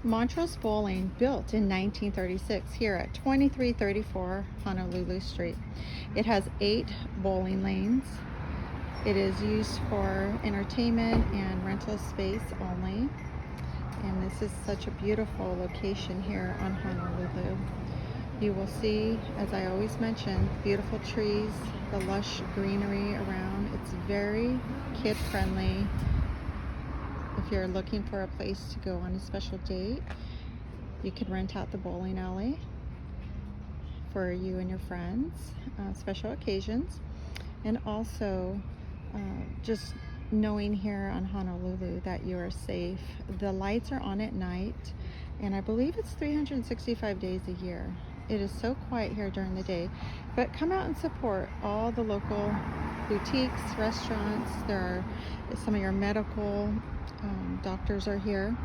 Montrose Bowling, built in 1936 here at 2334 Honolulu Street. It has 8 bowling lanes. It is used for entertainment and rental space only. And this is such a beautiful location here on Honolulu. You will see, as I always mention, beautiful trees, the lush greenery around. It's very kid friendly. If you're looking for a place to go on a special date, you can rent out the bowling alley for you and your friends, special occasions. And also, just knowing here on Honolulu that you are safe. The lights are on at night, and I believe it's 365 days a year. It is so quiet here during the day, but come out and support all the local boutiques, restaurants. There are some of your medical doctors are here.